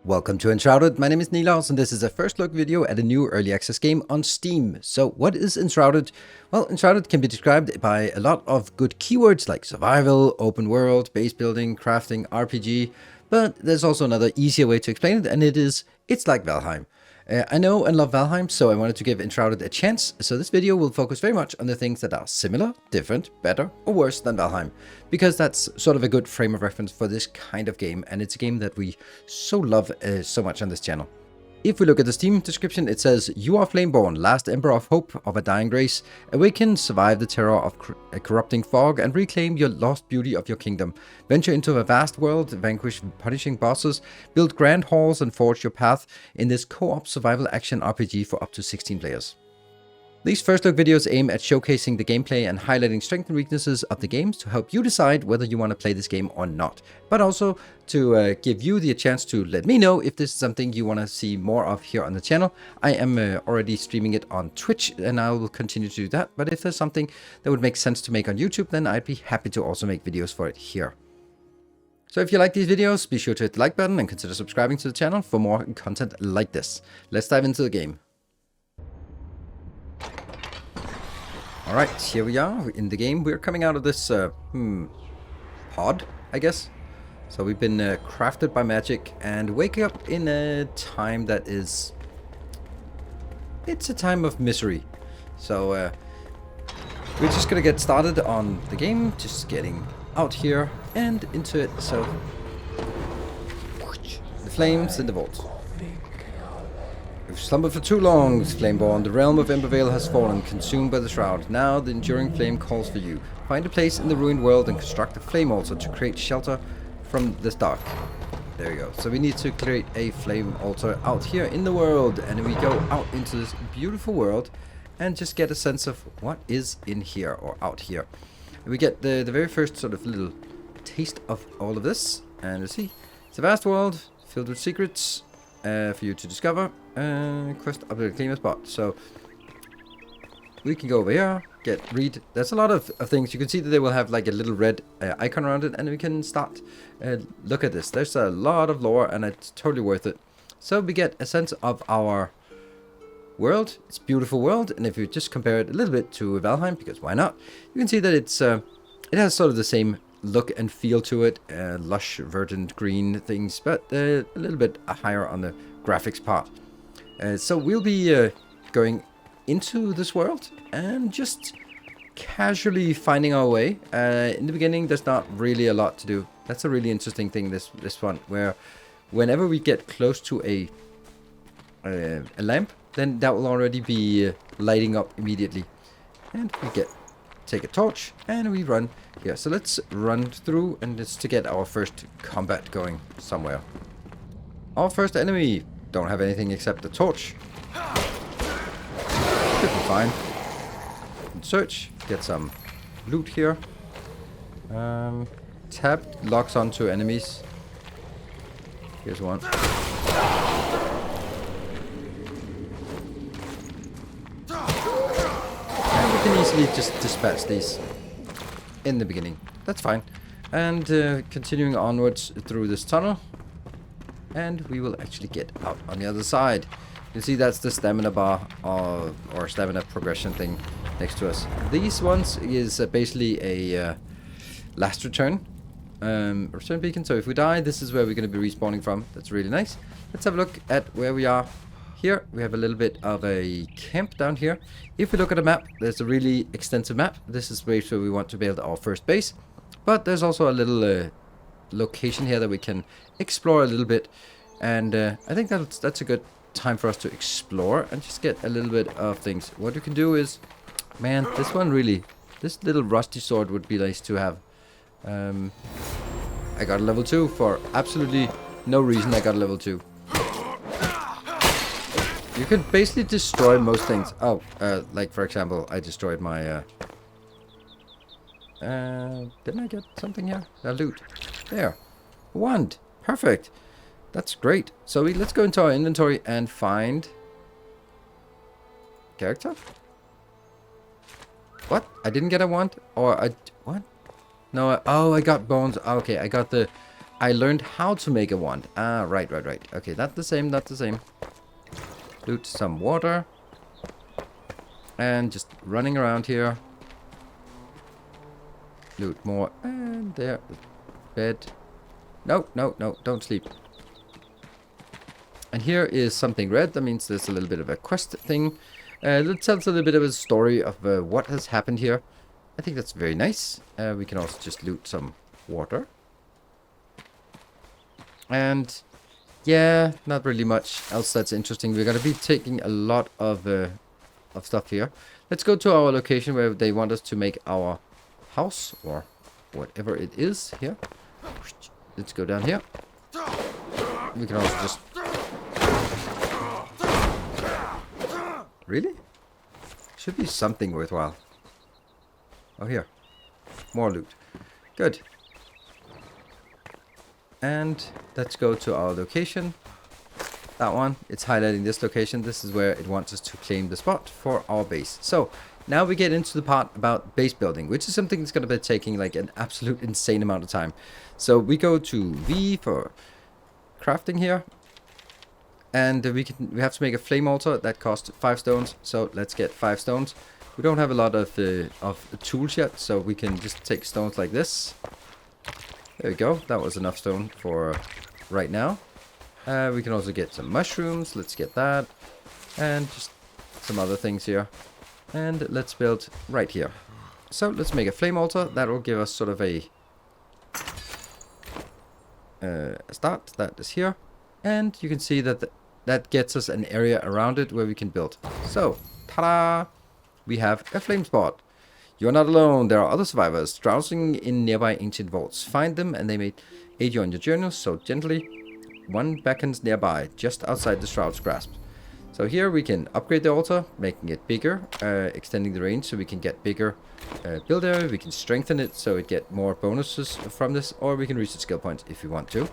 Welcome to Enshrouded, my name is Nilaus and this is a first look video at a new early access game on Steam. So what is Enshrouded? Well, Enshrouded can be described by a lot of good keywords like survival, open world, base building, crafting, RPG, but there's also another easier way to explain it, and it's like VALHEIM. I know and love VALHEIM, so I wanted to give Enshrouded a chance, so this video will focus very much on the things that are similar, different, better, or worse than VALHEIM, because that's sort of a good frame of reference for this kind of game, and it's a game that we so love so much on this channel. If we look at the Steam description, it says, "You are Flameborn, last ember of hope of a dying race. Awaken, survive the terror of a corrupting fog, and reclaim your lost beauty of your kingdom. Venture into a vast world, vanquish punishing bosses, build grand halls, and forge your path in this co-op survival action RPG for up to 16 players." These first look videos aim at showcasing the gameplay and highlighting strengths and weaknesses of the games to help you decide whether you want to play this game or not, but also to give you the chance to let me know if this is something you want to see more of here on the channel. I am already streaming it on Twitch and I will continue to do that, but if there's something that would make sense to make on YouTube, then I'd be happy to also make videos for it here. So if you like these videos, be sure to hit the like button and consider subscribing to the channel for more content like this. Let's dive into the game. Alright, here we are in the game. We're coming out of this pod, I guess. So we've been crafted by magic and waking up in a time that is... it's a time of misery. So we're just gonna get started on the game, just getting out here and into it. So the flames in the vault. We've slumbered for too long, Flameborn. The realm of Embervale has fallen, consumed by the Shroud. Now the enduring flame calls for you. Find a place in the ruined world and construct a flame altar to create shelter from this dark. There we go. So we need to create a flame altar out here in the world, and we go out into this beautiful world and just get a sense of what is in here or out here. We get the very first sort of little taste of all of this, and you see, it's a vast world filled with secrets for you to discover. Quest up to claim a spot. So we can go over here, read. There's a lot of things. You can see that they will have like a little red icon around it, and we can start look at this. There's a lot of lore, and it's totally worth it. So we get a sense of our world. It's a beautiful world, and if you just compare it a little bit to VALHEIM, because why not? You can see that it has sort of the same look and feel to it, lush, verdant green things, but a little bit higher on the graphics part. So we'll be going into this world and just casually finding our way. In the beginning, there's not really a lot to do. That's a really interesting thing, this one, where whenever we get close to a lamp, then that will already be lighting up immediately. And we take a torch and we run here. So let's run through, and it's to get our first combat going somewhere. Our first enemy. Don't have anything except the torch. Should be fine. Search, get some loot here. Tab locks onto enemies. Here's one. And we can easily just dispatch these in the beginning. That's fine. And continuing onwards through this tunnel. And we will actually get out on the other side. You can see that's the stamina bar or stamina progression thing next to us. These ones is basically a last return beacon. So if we die, this is where we're going to be respawning from. That's really nice. Let's have a look at where we are. Here we have a little bit of a camp down here. If we look at a map, there's a really extensive map. This is where we want to build our first base. But there's also a little location here that we can explore a little bit, and I think that's a good time for us to explore and just get a little bit of things. What you can do is, man, this little rusty sword would be nice to have. I got a level 2 for absolutely no reason. I got a level 2. You can basically destroy most things. Oh, like for example, I destroyed my didn't I get something here? A loot. There. Wand. Perfect. That's great. So let's go into our inventory and find... character? What? I didn't get a wand? Or I... what? No, oh, I got bones. Okay, I got the I learned how to make a wand. Ah, right. Okay, not the same, not the same. Loot some water. And just running around here. Loot more. And there. Bed. No, don't sleep. And here is something red. That means there's a little bit of a quest thing. That tells a little bit of a story of what has happened here. I think that's very nice. We can also just loot some water. And yeah, not really much else that's interesting. We're going to be taking a lot of stuff here. Let's go to our location where they want us to make our house or whatever it is here. Let's go down here. We can also just... Really? Should be something worthwhile. Oh, here. More loot. Good. And let's go to our location. That one. It's highlighting this location. This is where it wants us to claim the spot for our base. So, now we get into the part about base building, which is something that's going to be taking like an absolute insane amount of time. So, we go to V for crafting here. And we have to make a flame altar that costs 5 stones. So, let's get 5 stones. We don't have a lot of tools yet, so we can just take stones like this. There we go. That was enough stone for right now. We can also get some mushrooms. Let's get that. And just some other things here. And let's build right here. So let's make a flame altar. That will give us sort of a start. That is here. And you can see that that gets us an area around it where we can build. So, ta-da! We have a flame spot. You are not alone. There are other survivors drowsing in nearby ancient vaults. Find them and they may aid you on your journey. So gently, one beckons nearby, just outside the Shroud's grasp. So here we can upgrade the altar, making it bigger, extending the range so we can get bigger build area. We can strengthen it so it get more bonuses from this, or we can reach the skill points if we want to.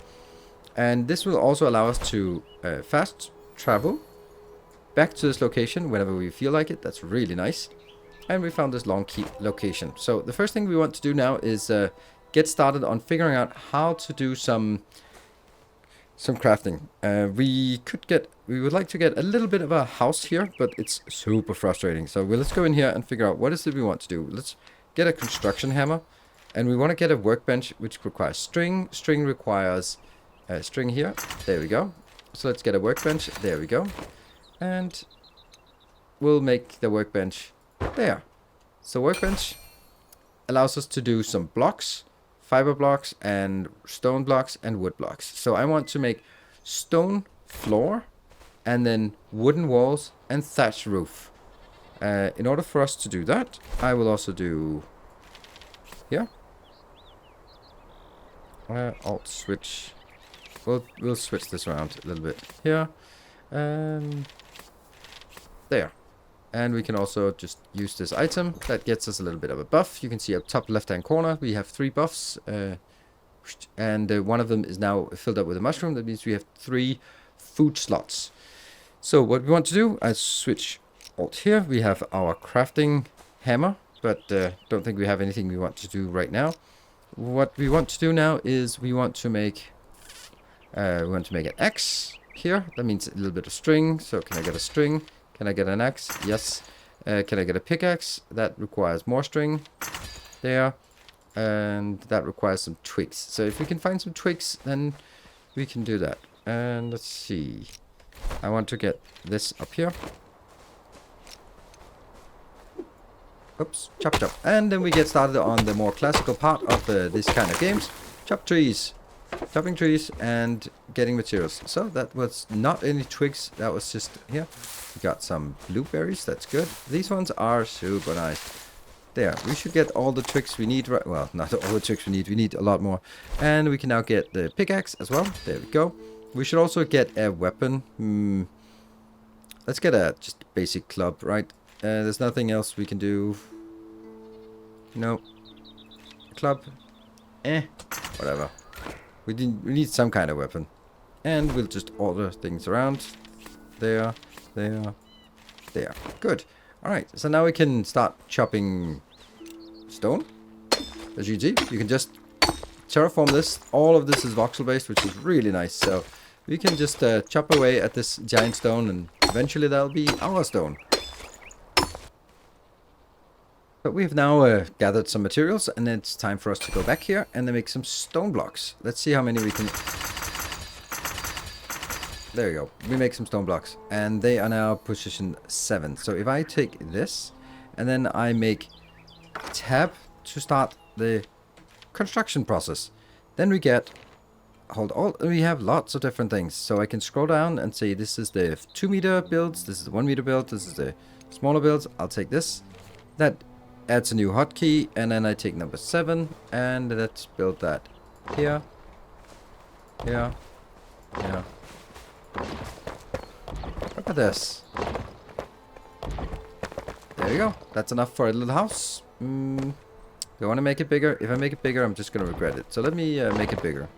And this will also allow us to fast travel back to this location whenever we feel like it. That's really nice. And we found this long keep location. So the first thing we want to do now is get started on figuring out how to do some crafting. We would like to get a little bit of a house here, but it's super frustrating. So let's go in here and figure out what is it we want to do. Let's get a construction hammer, and we want to get a workbench which requires string. String requires string here. There we go. So let's get a workbench. There we go. And we'll make the workbench there. So workbench allows us to do some blocks, fiber blocks and stone blocks and wood blocks. So I want to make stone floor and then wooden walls and thatched roof. In order for us to do that, I will also do here. Alt switch. We'll switch this around a little bit here. There. And we can also just use this item. That gets us a little bit of a buff. You can see up top left-hand corner, we have 3 buffs. And one of them is now filled up with a mushroom. That means we have 3 food slots. So what we want to do, I switch Alt here. We have our crafting hammer, but don't think we have anything we want to do right now. What we want to do now is we want to make an axe here. That means a little bit of string. So can I get a string? Can I get an axe? Yes. Can I get a pickaxe? That requires more string. There. And that requires some twigs. So if we can find some twigs, then we can do that. And let's see. I want to get this up here. Oops. Chop, chop. And then we get started on the more classical part of this kind of games. Chop trees. Chopping trees and getting materials. So that was not any twigs. That was just here. We got some blueberries. That's good. These ones are super nice. There. We should get all the twigs we need. Right. Well, not all the twigs we need. We need a lot more. And we can now get the pickaxe as well. There we go. We should also get a weapon. Let's get a just basic club, right? There's nothing else we can do. No. Club. Whatever. We need some kind of weapon. And we'll just order things around. There. Good. Alright, so now we can start chopping stone. As you can see, you can just terraform this. All of this is voxel based, which is really nice. So we can just chop away at this giant stone, and eventually that'll be our stone. But we've now gathered some materials, and it's time for us to go back here and then make some stone blocks. Let's see how many we can... There you go. We make some stone blocks, and they are now position 7. So if I take this, and then I make tab to start the construction process, then we get... we have lots of different things. So I can scroll down and say this is the 2 meter builds, this is the 1 meter build, this is the smaller builds. I'll take this. That adds a new hotkey, and then I take number 7, and let's build that here, here, here. Look at this. There you go. That's enough for a little house. Do I want to make it bigger? If I make it bigger, I'm just going to regret it. So let me make it bigger.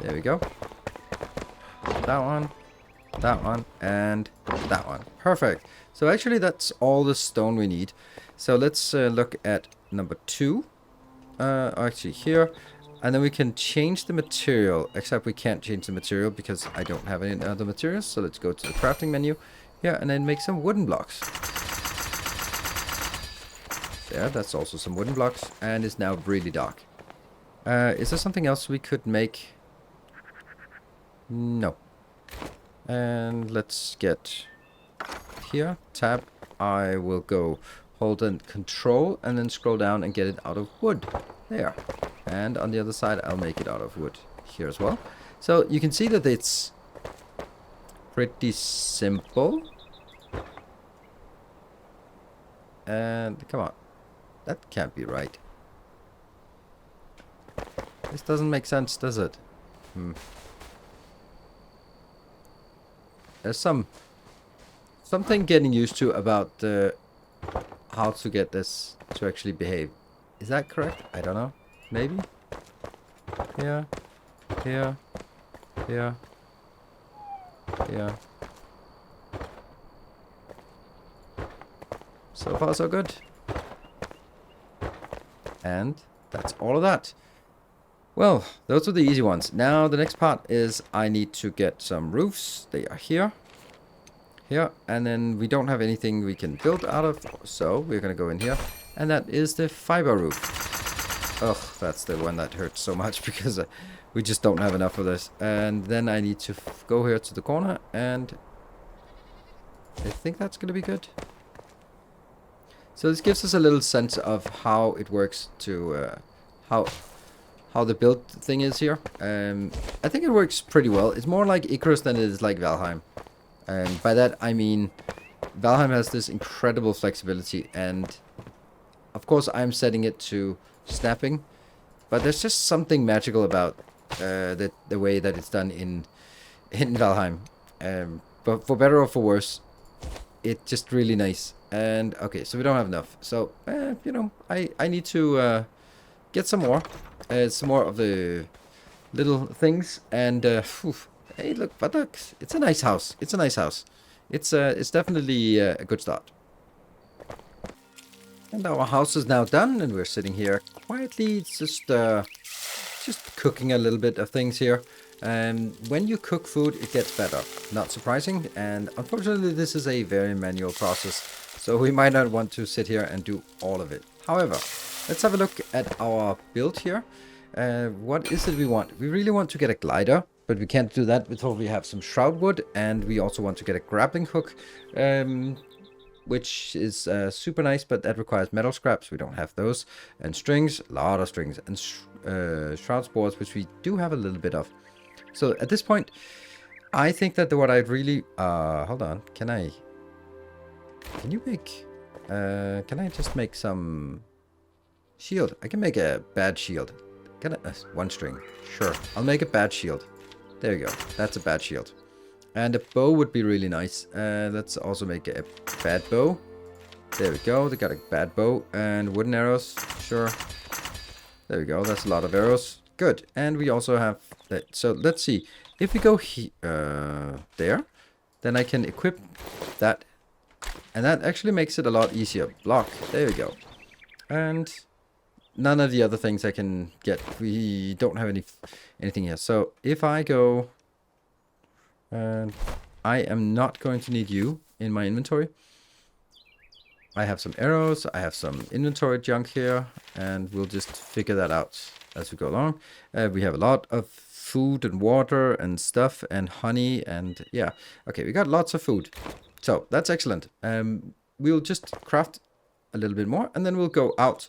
There we go. That one, and that one. Perfect. So actually that's all the stone we need. So let's look at number 2. Actually here. And then we can change the material, except we can't change the material because I don't have any other materials. So let's go to the crafting menu. Yeah, and then make some wooden blocks. There, that's also some wooden blocks. And it's now really dark. Is there something else we could make? No. And let's get here, tab. I will go hold and control and then scroll down and get it out of wood. There. And on the other side, I'll make it out of wood here as well. So you can see that it's pretty simple. And come on. That can't be right. This doesn't make sense, does it? There's something getting used to about how to get this to actually behave. Is that correct? I don't know. Maybe? Here. Here. Here. Here. So far so good. And that's all of that. Well, those are the easy ones. Now the next part is I need to get some roofs. They are here. Here. And then we don't have anything we can build out of. So we're going to go in here. And that is the fiber roof. Ugh, that's the one that hurts so much because we just don't have enough of this. And then I need to go here to the corner, and I think that's going to be good. So this gives us a little sense of how it works to how the build thing is here. I think it works pretty well. It's more like Icarus than it is like VALHEIM. And by that I mean VALHEIM has this incredible flexibility, and of course I'm setting it to snapping, but there's just something magical about the way that it's done in VALHEIM. But for better or for worse, it's just really nice. And okay, so we don't have enough. So you know, I need to get some more of the little things. And hey, look, buttocks! It's a nice house. It's a nice house. It's definitely a good start. And our house is now done, and we're sitting here quietly. It's just cooking a little bit of things here. And when you cook food, it gets better. Not surprising. And unfortunately, this is a very manual process, so we might not want to sit here and do all of it. However, let's have a look at our build here. What is it we want? We really want to get a glider, but we can't do that until we have some shroud wood, and we also want to get a grappling hook. Which is super nice, but that requires metal scraps. We don't have those. And strings, a lot of strings. And shroud spores, which we do have a little bit of. So at this point, I think that what I'd really... hold on. Can you make... can I just make some... shield? I can make a bad shield. Can I... one string. Sure. I'll make a bad shield. There you go. That's a bad shield. And a bow would be really nice. Let's also make a bad bow. There we go. They got a bad bow. And wooden arrows. Sure. There we go. That's a lot of arrows. Good. And we also have that. So let's see. If we go there, then I can equip that. And that actually makes it a lot easier. Block. There we go. And none of the other things I can get. We don't have anything here. So if I go, and I am not going to need you in my inventory. I have some arrows, I have some inventory junk here, and we'll just figure that out as we go along. We have a lot of food and water and stuff and honey and yeah. Okay, we got lots of food. So that's excellent. We'll just craft a little bit more and then we'll go out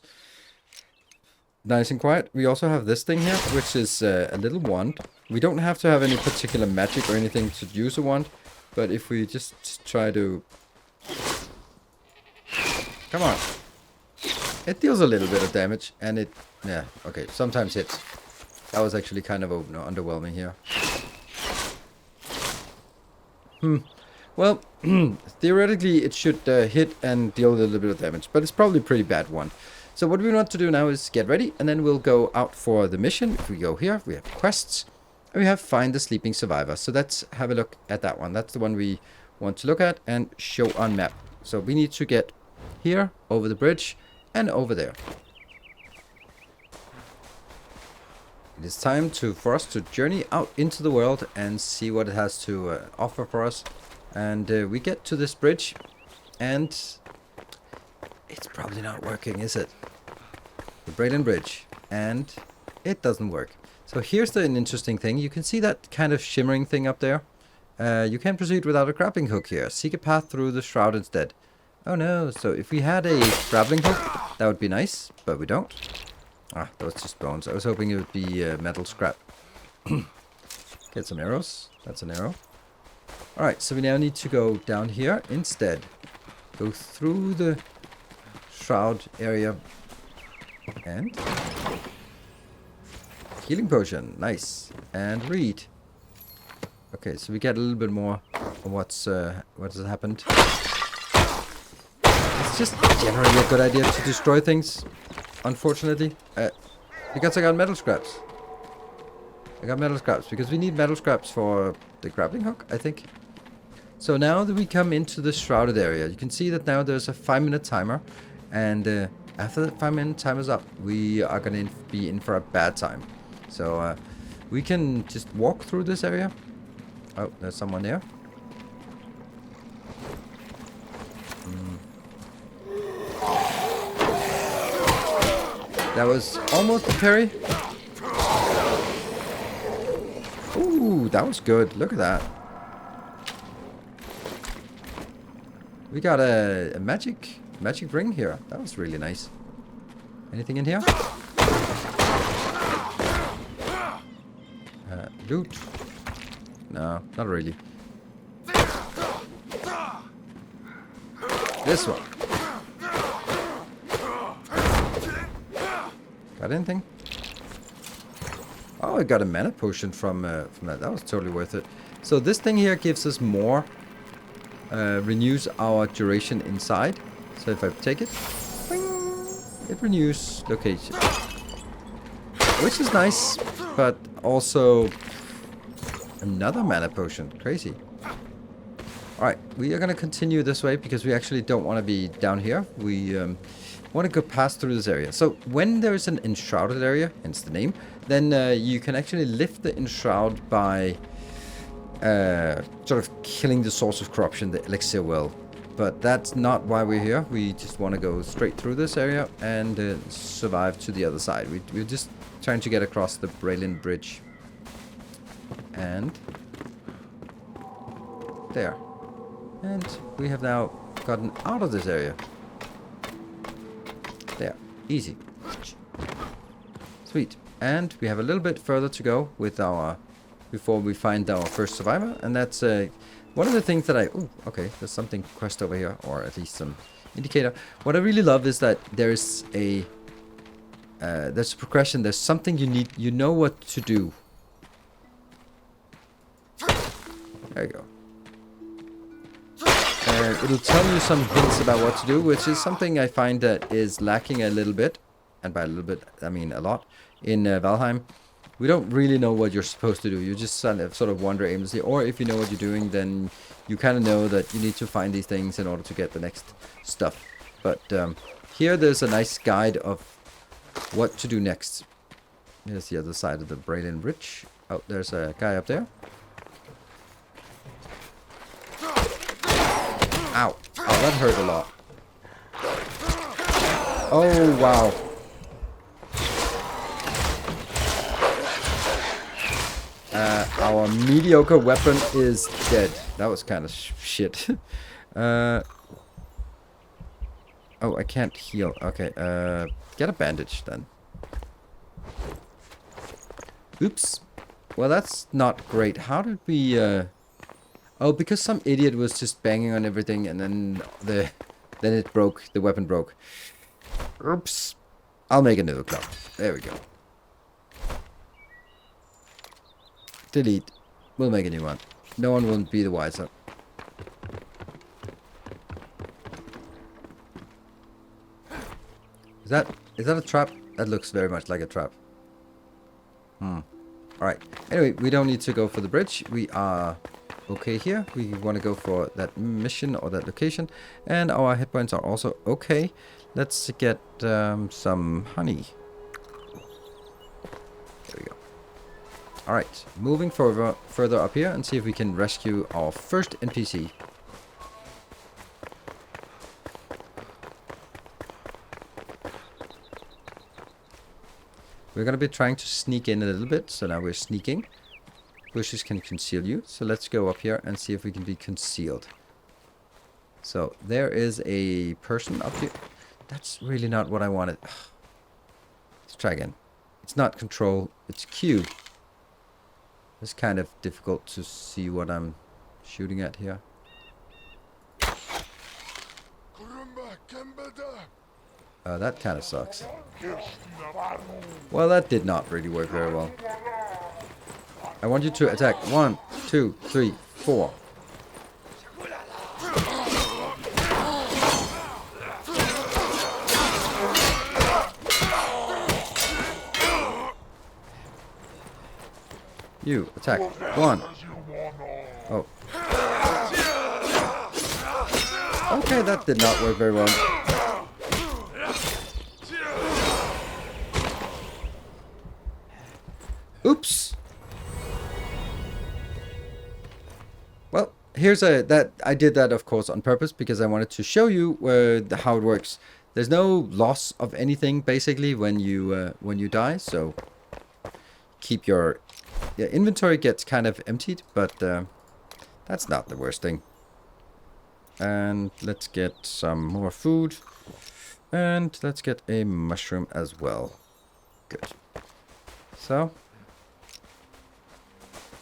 nice and quiet. We also have this thing here, which is a little wand. We don't have to have any particular magic or anything to use a wand, but if we just try to... Come on. It deals a little bit of damage, and it... Yeah, okay, sometimes hits. That was actually kind of underwhelming here. Well, theoretically it should hit and deal a little bit of damage, but it's probably a pretty bad one. So what we want to do now is get ready, and then we'll go out for the mission. If we go here, we have quests, and we have Find the Sleeping Survivor. So let's have a look at that one. That's the one we want to look at and show on map. So we need to get here, over the bridge, and over there. It is time for us to journey out into the world and see what it has to offer for us. And we get to this bridge, and it's probably not working, is it? The Braylon Bridge, and it doesn't work. So here's an interesting thing. You can see that kind of shimmering thing up there. You can proceed without a grappling hook here. Seek a path through the Shroud instead. Oh no, so if we had a grappling hook, that would be nice, but we don't. Ah, that was just bones. I was hoping it would be metal scrap. Get some arrows. That's an arrow. Alright, so we now need to go down here instead. Go through the Shroud area. And... healing potion. Nice. And read. Okay, so we get a little bit more of what has happened. It's just generally a good idea to destroy things, unfortunately. Because I got metal scraps. I got metal scraps because we need metal scraps for the grappling hook, I think. So now that we come into the Shrouded area, you can see that now there's a 5-minute timer. And after the 5-minute timer is up, we are going to be in for a bad time. So we can just walk through this area. Oh, there's someone there. That was almost a parry. Ooh, that was good. Look at that. We got a magic ring here. That was really nice. Anything in here? Loot. No, not really. This one. Got anything? Oh, I got a mana potion from that. That was totally worth it. So this thing here gives us more. Renews our duration inside. So if I take it, it renews location. Which is nice, but also another mana potion. Crazy. Alright, we are going to continue this way because we actually don't want to be down here. We want to go past through this area. So when there is an Enshrouded area, hence the name, then you can actually lift the Enshroud by sort of killing the source of corruption, the Elixir well. But that's not why we're here. We just want to go straight through this area and survive to the other side. We're just trying to get across the Braylon Bridge. And there. And we have now gotten out of this area. There. Easy. Sweet. And we have a little bit further to go with our... before we find our first survivor. And that's one of the things that I... Ooh, okay. There's something quest over here. Or at least some indicator. What I really love is that there's a... there's a progression. There's something you need... You know what to do. There you go. It'll tell you some hints about what to do, which is something I find that is lacking a little bit. And by a little bit, I mean a lot. In VALHEIM. We don't really know what you're supposed to do. You just sort of wander aimlessly. Or if you know what you're doing, then you kind of know that you need to find these things in order to get the next stuff. But here there's a nice guide of what to do next. Here's the other side of the Braylon Ridge. Oh, there's a guy up there. Ow. Oh, that hurt a lot. Oh, wow. Our mediocre weapon is dead. That was kind of shit. Oh, I can't heal. Okay, get a bandage then. Oops. Well, that's not great. How did we, Oh, because some idiot was just banging on everything and then it broke. The weapon broke. Oops. I'll make a new club. There we go. Delete. We'll make a new one. No one will be the wiser. Is that a trap? That looks very much like a trap. Alright. Anyway, we don't need to go for the bridge. We are okay here. We want to go for that mission or that location. And our hit points are also okay. Let's get some honey. There we go. Alright, moving further up here and see if we can rescue our first NPC. We're going to be trying to sneak in a little bit, so now we're sneaking. Bushes can conceal you, so let's go up here and see if we can be concealed. So, there is a person up here. That's really not what I wanted. Let's try again. It's not control, it's Q. It's kind of difficult to see what I'm shooting at here. That kind of sucks. Well, that did not really work very well. I want you to attack. 1, 2, 3, 4. You attack. 1. Oh. Okay, that did not work very well. Oops. Well, here's I did that of course on purpose because I wanted to show you how it works. There's no loss of anything basically when you die, so keep your inventory gets kind of emptied, but that's not the worst thing. And let's get some more food, and let's get a mushroom as well. Good. So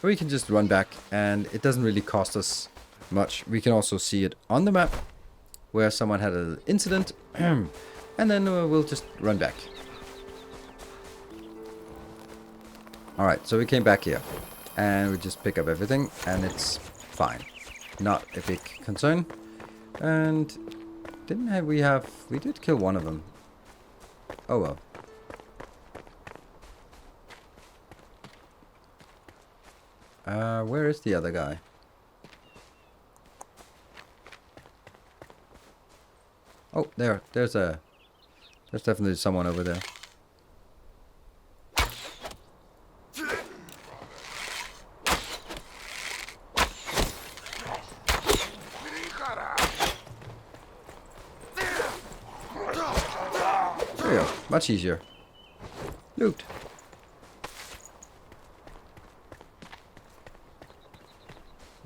we can just run back, and it doesn't really cost us much. We can also see it on the map where someone had an incident, and then we'll just run back. Alright, so we came back here, and we just pick up everything, and it's fine. Not a big concern. And we did kill one of them. Oh well. Where is the other guy? Oh, there's definitely someone over there. There you go. Much easier. Loot.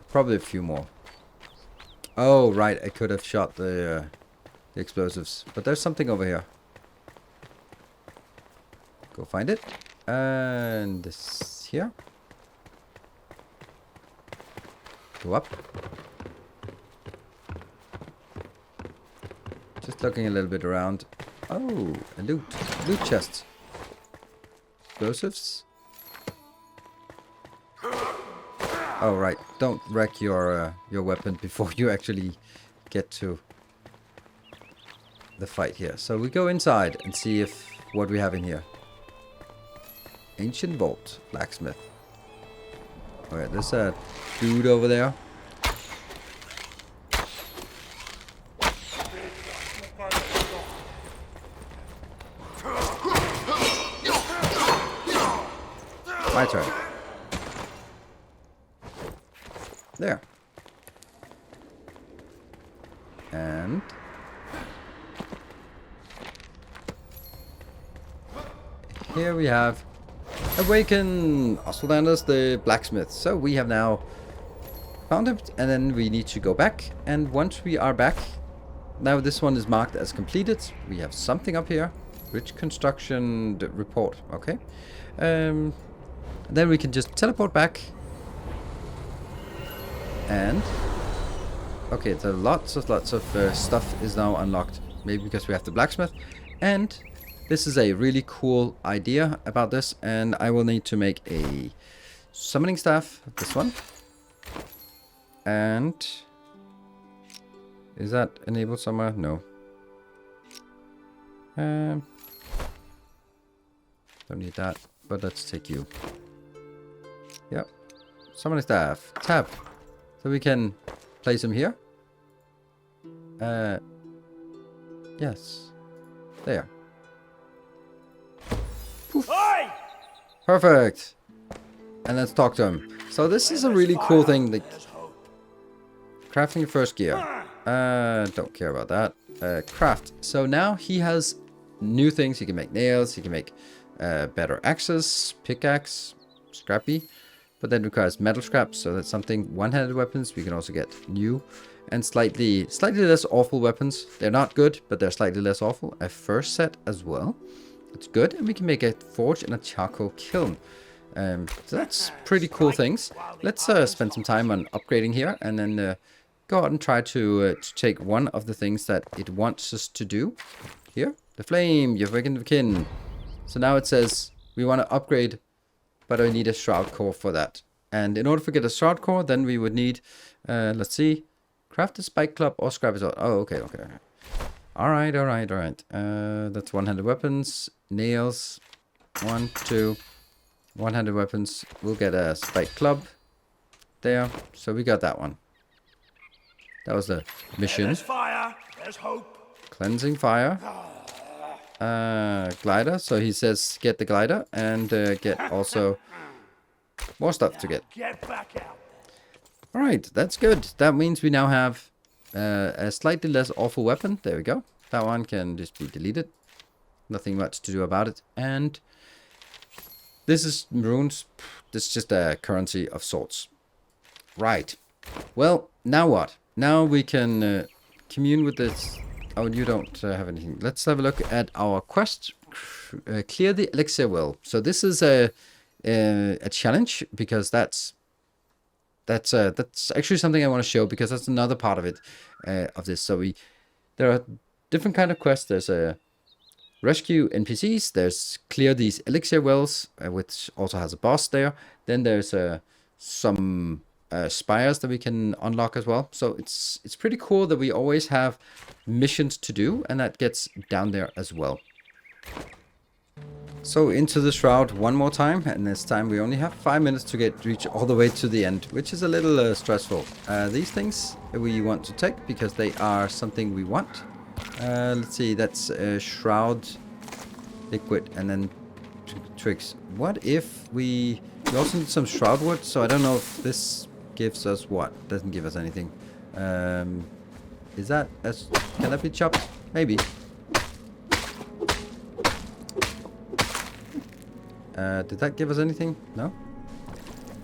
Probably a few more. Oh, right. I could have shot the explosives. But there's something over here. Go find it. And this here. Go up. Just looking a little bit around. Oh, a loot. Loot chest. Explosives. Oh, right. Don't wreck your weapon before you actually get to the fight here. So we go inside and see what we have in here. Ancient Vault. Blacksmith. Okay, there's a dude over there. My turn. There. And here we have Awaken Oswaldanders, the Blacksmith. So we have now found him, and then we need to go back. And once we are back, now this one is marked as completed. We have something up here. Rich construction report. Okay. Then we can just teleport back. And okay, so lots of stuff is now unlocked. Maybe because we have the blacksmith. And this is a really cool idea about this. And I will need to make a summoning staff. This one. And is that enabled somewhere? No. Don't need that, but let's take you. Yep. Summoning staff. Tap. So we can place him here. Yes. There. Poof. Perfect. And let's talk to him. So this is a really cool thing. Like crafting your first gear. Don't care about that. Craft. So now he has new things. He can make nails. He can make better axes, pickaxe, scrappy. But that requires metal scraps. So that's something. One-handed weapons. We can also get new and slightly less awful weapons. They're not good, but they're slightly less awful. A first set as well. It's good. And we can make a forge and a charcoal kiln. So that's pretty cool things. Let's spend some time on upgrading here, and then go out and try to take one of the things that it wants us to do. Here, the flame, you've awakened the kin. So now it says we want to upgrade, but I need a shroud core for that. And in order to get a shroud core, then we would need, let's see, craft a spike club or scrap it out. Oh, okay. All right. That's one-handed weapons, nails, 1, 2. One-handed weapons. We'll get a spike club there. So we got that one. That was the mission. There's fire. There's hope. Cleansing fire. Glider. So he says get the glider and get also more stuff to get. Get back out. All right, that's good. That means we now have a slightly less awful weapon. There we go. That one can just be deleted. Nothing much to do about it. And this is runes. This is just a currency of sorts. Right. Well, now what? Now we can commune with this. Oh, you don't have anything. Let's have a look at our quest. Clear the Elixir well. So this is a challenge because that's actually something I want to show because that's another part of it of this. So there are different kind of quests. There's a rescue NPCs. There's clear these Elixir wells, which also has a boss there. Then there's some spires that we can unlock as well. So it's pretty cool that we always have missions to do, and that gets down there as well. So into the Shroud one more time, and this time we only have 5 minutes to reach all the way to the end, which is a little stressful. These things we want to take because they are something we want. Let's see, that's Shroud, liquid, and then tricks. What if we also need some Shroud wood? So I don't know if this gives us what. Doesn't give us anything. Is that can that be chopped? Maybe. Did that give us anything? No?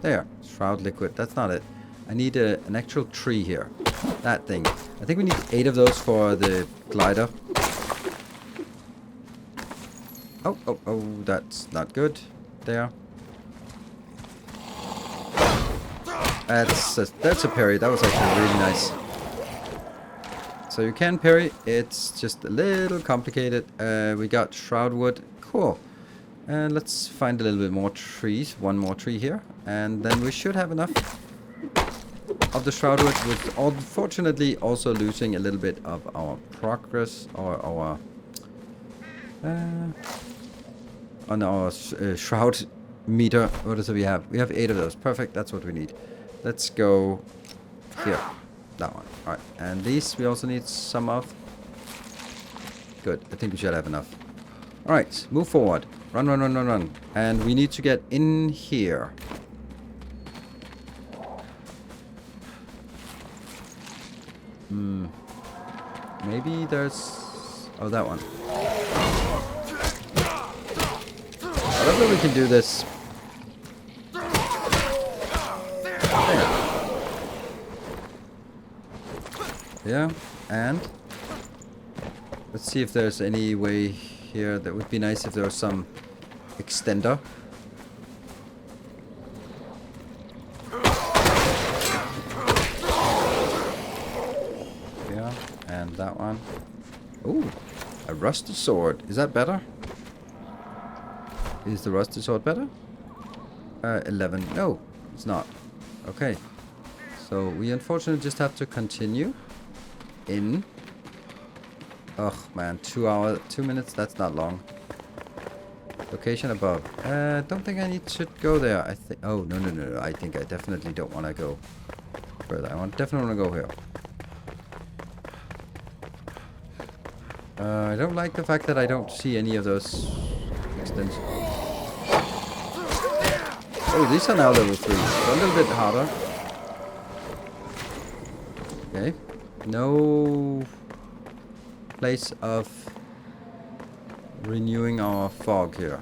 There. Shroud liquid. That's not it. I need an actual tree here. That thing. I think we need 8 of those for the glider. Oh, that's not good. There. That's a parry. That was actually really nice. So you can parry. It's just a little complicated. We got Shroud wood. Cool. And let's find a little bit more trees. One more tree here. And then we should have enough of the Shroud wood, with unfortunately also losing a little bit of our progress or our on our Shroud meter. What is it we have? We have 8 of those. Perfect. That's what we need. Let's go here. That one. All right. And these we also need some of. Good. I think we should have enough. All right. Move forward. Run, run, run, run, run. And we need to get in here. Maybe there's... Oh, that one. I don't know if we can do this. There. Yeah, and... Let's see if there's any way here. That would be nice if there was some extender. Yeah, and that one. Ooh, a rusted sword. Is that better? Is the rusted sword better? 11. No, it's not. Okay. So we unfortunately just have to continue in. Oh man, 2 minutes, that's not long. Location above. Don't think I need to go there. I think. Oh no. I think I definitely don't want to go further. Definitely want to go here. I don't like the fact that I don't see any of those extensions. Oh, these are now level 3. So a little bit harder. Okay. No place of renewing our fog here.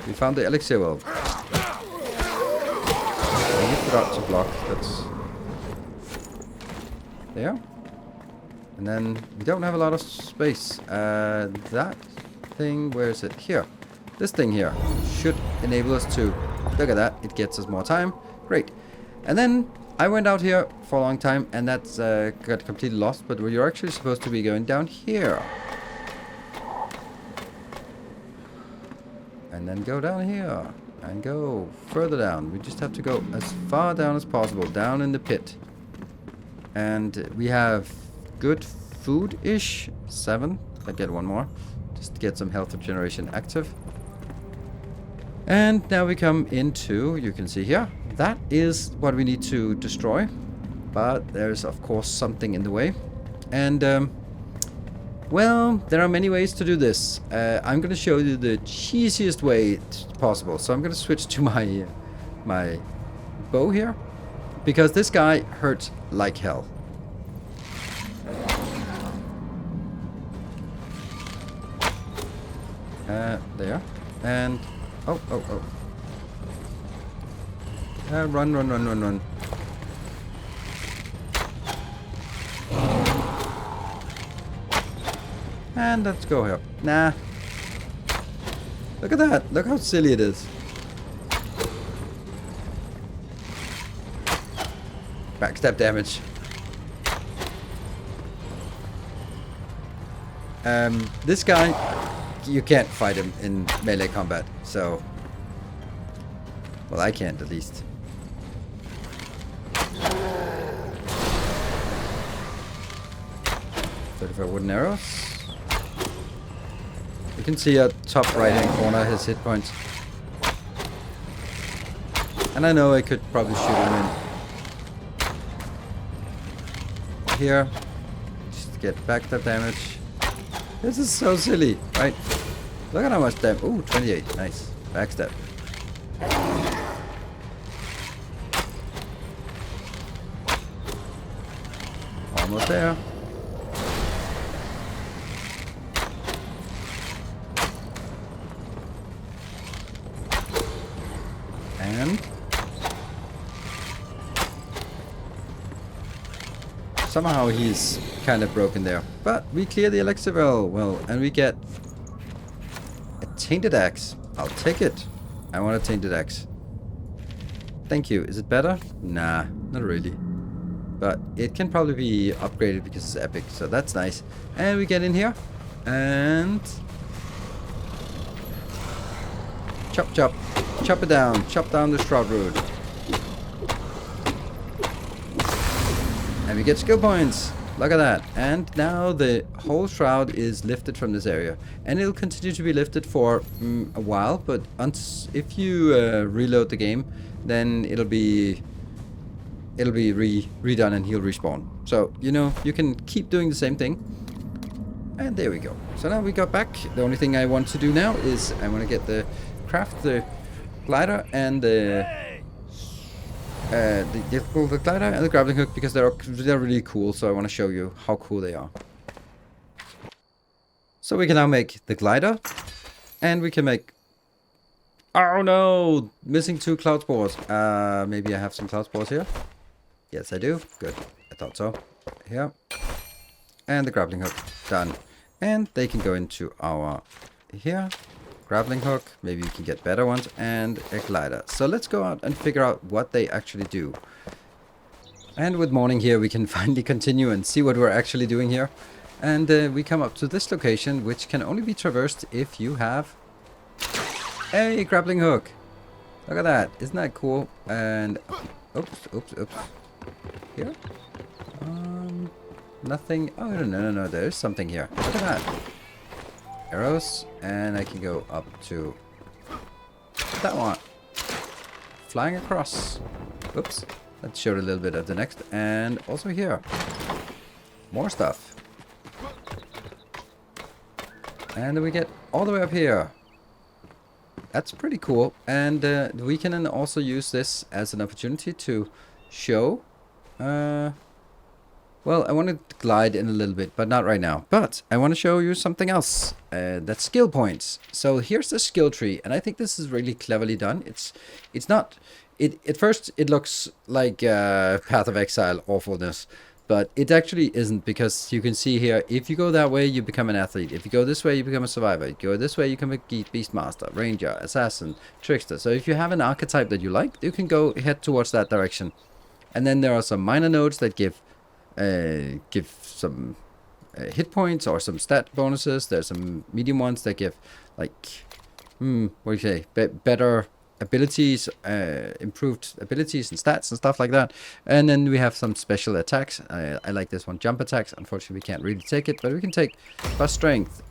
We found the Elixir well. I forgot to block. That's there. And then we don't have a lot of space. That thing, where is it? Here. This thing here should enable us to... Look at that. It gets us more time. Great. And then I went out here for a long time, and that's got completely lost. But you're actually supposed to be going down here. And then go down here. And go further down. We just have to go as far down as possible. Down in the pit. And we have good food-ish. 7. I get one more. Just to get some health regeneration active. And now we come into, you can see here, that is what we need to destroy. But there's of course something in the way. And, well, there are many ways to do this. I'm going to show you the cheesiest way possible. So I'm going to switch to my bow here. Because this guy hurts like hell. There. And... Oh. Run. And let's go here. Nah. Look at that. Look how silly it is. Backstab damage. This guy, you can't fight him in melee combat, so... Well, I can't, at least. $35 wooden arrows. You can see at top right-hand corner his hit points. And I know I could probably shoot him in here. Just get backstab damage. This is so silly, right? Look at how much damage. Ooh, 28. Nice. Backstab. Almost there. And somehow he's kind of broken there. But we clear the Elixir well, and we get a tainted axe. I'll take it. I want a tainted axe. Thank you. Is it better? Nah, not really. But it can probably be upgraded because it's epic, so that's nice. And we get in here, and chop, chop it down, chop down the Shroud root, and we get skill points. Look at that. And now the whole Shroud is lifted from this area, and it'll continue to be lifted for a while. But if you reload the game, then it'll be redone and he'll respawn. So, you know, you can keep doing the same thing. And there we go. So now we got back. The only thing I want to do now is I want to get the glider and the glider and the grappling hook, because they're really cool. So I want to show you how cool they are. So we can now make the glider, and we can make. Oh no! Missing 2 cloud spores. Maybe I have some cloud spores here. Yes, I do. Good. I thought so. Here. And the grappling hook. Done. And they can go into our here. Grappling hook. Maybe we can get better ones. And a glider. So let's go out and figure out what they actually do. And with morning here, we can finally continue and see what we're actually doing here. And we come up to this location, which can only be traversed if you have a grappling hook. Look at that. Isn't that cool? And oops. Here? Nothing. Oh, no. There is something here. Look at that. Arrows. And I can go up to that one. Flying across. Oops. That showed a little bit of the next. And also here. More stuff. And then we get all the way up here. That's pretty cool. And we can then also use this as an opportunity to show. Well, I want to glide in a little bit, but not right now. But I want to show you something else. That's skill points. So here's the skill tree, and I think this is really cleverly done. It's not. At first it looks like Path of Exile awfulness, but it actually isn't, because you can see here, if you go that way, you become an athlete. If you go this way, you become a survivor. If you go this way, you become a Beastmaster, Ranger, Assassin, Trickster. So if you have an archetype that you like, you can go head towards that direction. And then there are some minor nodes that give some hit points or some stat bonuses. There's some medium ones that give, like, what do you say, better abilities, improved abilities and stats and stuff like that. And then we have some special attacks. I like this one, jump attacks. Unfortunately, we can't really take it, but we can take plus strength.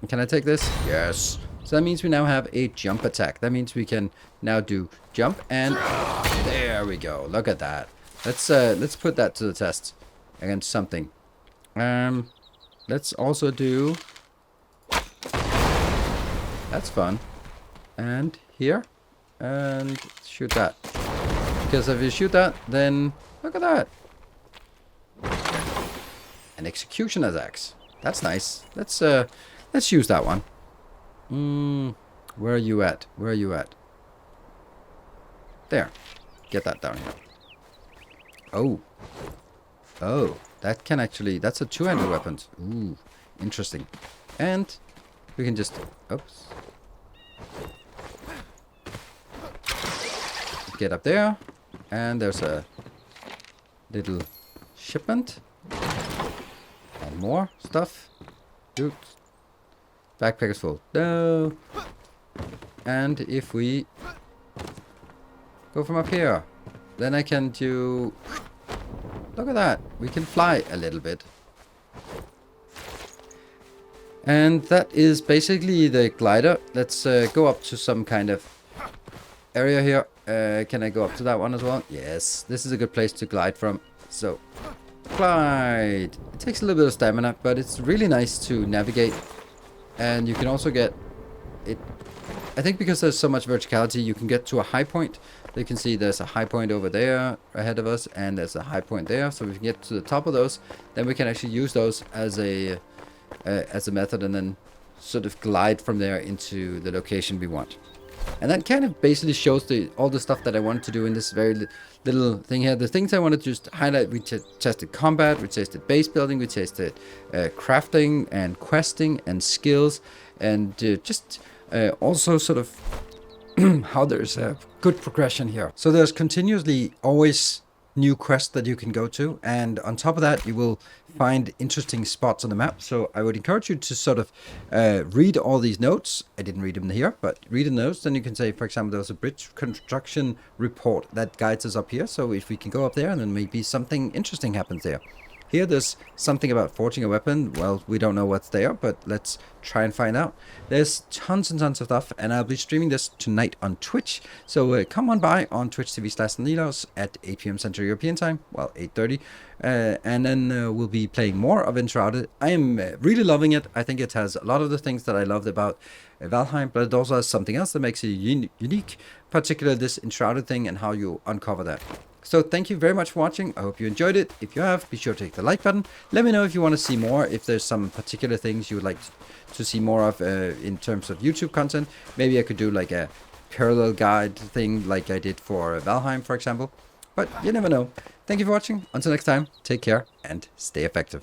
Can I take this? Yes. So that means we now have a jump attack. That means we can now do jump, and there we go. Look at that. Let's put that to the test against something. Let's also do. That's fun. And here. And shoot that. Because if you shoot that, then look at that. An executioner's axe. That's nice. Let's use that one. Where are you at? Where are you at? There. Get that down here. Oh, that can actually, that's a two-handed weapon. Ooh, interesting. And we can just, oops. Get up there, and there's a little shipment and more stuff. Oops. Backpack is full. No. And if we go from up here, then I can do. Look at that. We can fly a little bit. And that is basically the glider. Let's go up to some kind of area here. Can I go up to that one as well? Yes, this is a good place to glide from. So, glide. It takes a little bit of stamina, but it's really nice to navigate. And you can also get it. I think because there's so much verticality, you can get to a high point. You can see there's a high point over there ahead of us, and there's a high point there. So if we can get to the top of those, then we can actually use those as a method, and then sort of glide from there into the location we want. And that kind of basically shows all the stuff that I wanted to do in this very little thing here. The things I wanted to just highlight, we tested combat, we tested base building, we tested crafting and questing and skills, and just also sort of how there's a good progression here. So there's continuously always new quests that you can go to, and on top of that you will find interesting spots on the map. So I would encourage you to sort of read all these notes. I didn't read them here, but read the notes. Then you can say, for example, there's a bridge construction report that guides us up here. So if we can go up there, and then maybe something interesting happens there. Here there's something about forging a weapon. Well, we don't know what's there, but let's try and find out. There's tons and tons of stuff, and I'll be streaming this tonight on Twitch. So come on by on Twitch TV/Nilaus at 8 p.m. Central European Time. Well, 8:30. And then we'll be playing more of Enshrouded. I am really loving it. I think it has a lot of the things that I loved about VALHEIM, but it also has something else that makes it unique, particularly this Enshrouded thing and how you uncover that. So thank you very much for watching. I hope you enjoyed it. If you have, be sure to hit the like button. Let me know if you want to see more, if there's some particular things you would like to see more of in terms of YouTube content. Maybe I could do like a parallel guide thing like I did for VALHEIM, for example. But you never know. Thank you for watching. Until next time, take care and stay effective.